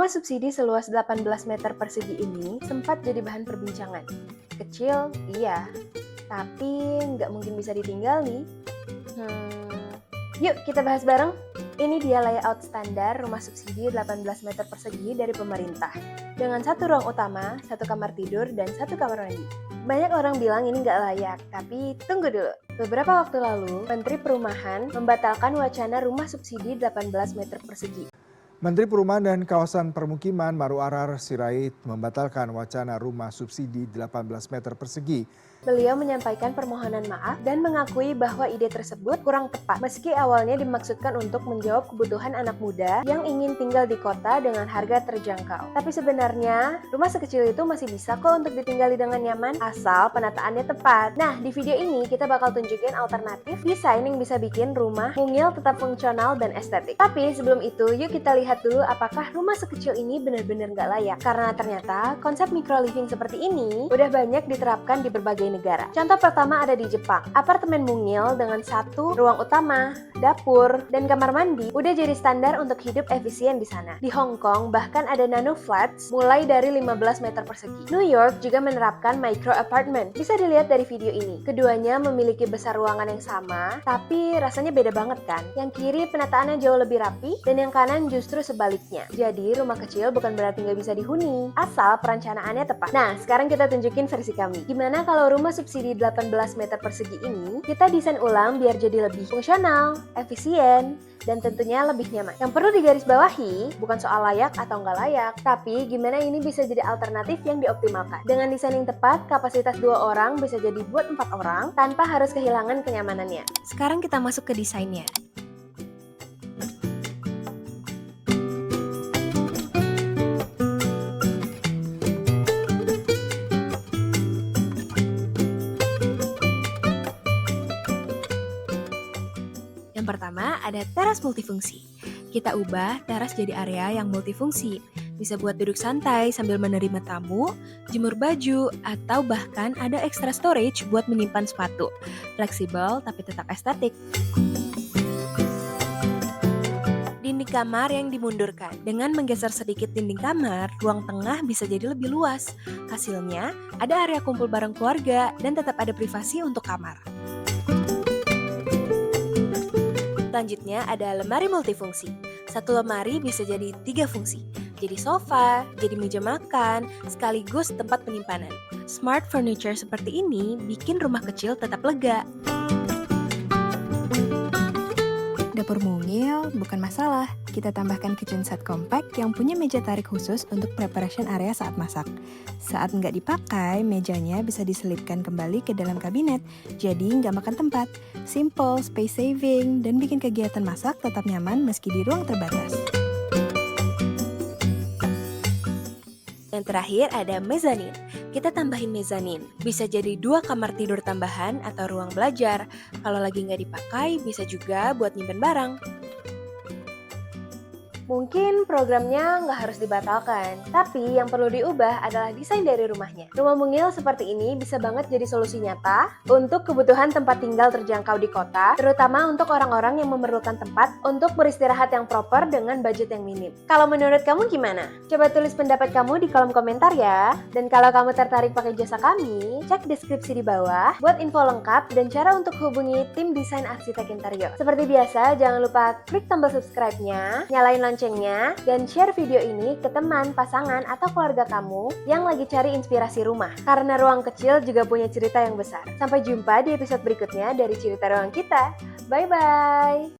Rumah subsidi seluas 18 meter persegi ini sempat jadi bahan perbincangan. Kecil, iya, tapi nggak mungkin bisa ditinggal nih. Yuk kita bahas bareng. Ini dia layout standar rumah subsidi 18 meter persegi dari pemerintah. Dengan satu ruang utama, satu kamar tidur, dan satu kamar mandi. Banyak orang bilang ini nggak layak, tapi tunggu dulu. Beberapa waktu lalu, Menteri Perumahan membatalkan wacana rumah subsidi 18 meter persegi. Menteri Perumahan dan Kawasan Permukiman Maruarar Sirait membatalkan wacana rumah subsidi 18 meter persegi. Beliau menyampaikan permohonan maaf dan mengakui bahwa ide tersebut kurang tepat meski awalnya dimaksudkan untuk menjawab kebutuhan anak muda yang ingin tinggal di kota dengan harga terjangkau. Tapi sebenarnya rumah sekecil itu masih bisa kok untuk ditinggali dengan nyaman asal penataannya tepat. Nah, di video ini kita bakal tunjukin alternatif desain yang bisa bikin rumah mungil tetap fungsional dan estetik. Tapi sebelum itu, yuk kita lihat dulu apakah rumah sekecil ini benar-benar nggak layak. Karena ternyata konsep micro living seperti ini udah banyak diterapkan di berbagai negara. Contoh pertama ada di Jepang. Apartemen mungil dengan satu ruang utama, dapur, dan kamar mandi udah jadi standar untuk hidup efisien di sana. Di Hong Kong bahkan ada nano flats mulai dari 15 meter persegi. New York juga menerapkan micro apartment. Bisa dilihat dari video ini. Keduanya memiliki besar ruangan yang sama, tapi rasanya beda banget kan? Yang kiri penataannya jauh lebih rapi, dan yang kanan justru sebaliknya. Jadi rumah kecil bukan berarti nggak bisa dihuni, asal perencanaannya tepat. Nah, sekarang kita tunjukin versi kami. Gimana kalau rumah subsidi 18 meter persegi ini kita desain ulang biar jadi lebih fungsional, efisien, dan tentunya lebih nyaman. Yang perlu digarisbawahi bukan soal layak atau nggak layak, tapi gimana ini bisa jadi alternatif yang dioptimalkan. Dengan desain yang tepat, kapasitas 2 orang bisa jadi buat 4 orang tanpa harus kehilangan kenyamanannya. Sekarang kita masuk ke desainnya. Yang pertama ada teras multifungsi. Kita ubah teras jadi area yang multifungsi. Bisa buat duduk santai sambil menerima tamu, jemur baju, atau bahkan ada extra storage buat menyimpan sepatu. Fleksibel tapi tetap estetik. Dinding kamar yang dimundurkan. Dengan menggeser sedikit dinding kamar, ruang tengah bisa jadi lebih luas. Hasilnya, ada area kumpul bareng keluarga dan tetap ada privasi untuk kamar. Selanjutnya ada lemari multifungsi. Satu lemari bisa jadi 3 fungsi. Jadi sofa, jadi meja makan, sekaligus tempat penyimpanan. Smart furniture seperti ini bikin rumah kecil tetap lega. Dapur mungil bukan masalah. Kita tambahkan kitchen set compact yang punya meja tarik khusus untuk preparation area saat masak. Saat nggak dipakai, mejanya bisa diselipkan kembali ke dalam kabinet, jadi nggak makan tempat. Simple, space saving, dan bikin kegiatan masak tetap nyaman meski di ruang terbatas. Yang terakhir ada mezanin. Kita tambahin mezanin. Bisa jadi 2 kamar tidur tambahan atau ruang belajar. Kalau lagi nggak dipakai, bisa juga buat nyimpen barang. Mungkin programnya nggak harus dibatalkan, tapi yang perlu diubah adalah desain dari rumahnya. Rumah mungil seperti ini bisa banget jadi solusi nyata untuk kebutuhan tempat tinggal terjangkau di kota, terutama untuk orang-orang yang memerlukan tempat untuk beristirahat yang proper dengan budget yang minim. Kalau menurut kamu gimana? Coba tulis pendapat kamu di kolom komentar ya. Dan kalau kamu tertarik pakai jasa kami, cek deskripsi di bawah buat info lengkap dan cara untuk hubungi tim desain arsitek interior. Seperti biasa, jangan lupa klik tombol subscribe-nya, nyalain loncengnya, dan share video ini ke teman, pasangan, atau keluarga kamu yang lagi cari inspirasi rumah. Karena ruang kecil juga punya cerita yang besar. Sampai jumpa di episode berikutnya dari Cerita Ruang Kita. Bye-bye!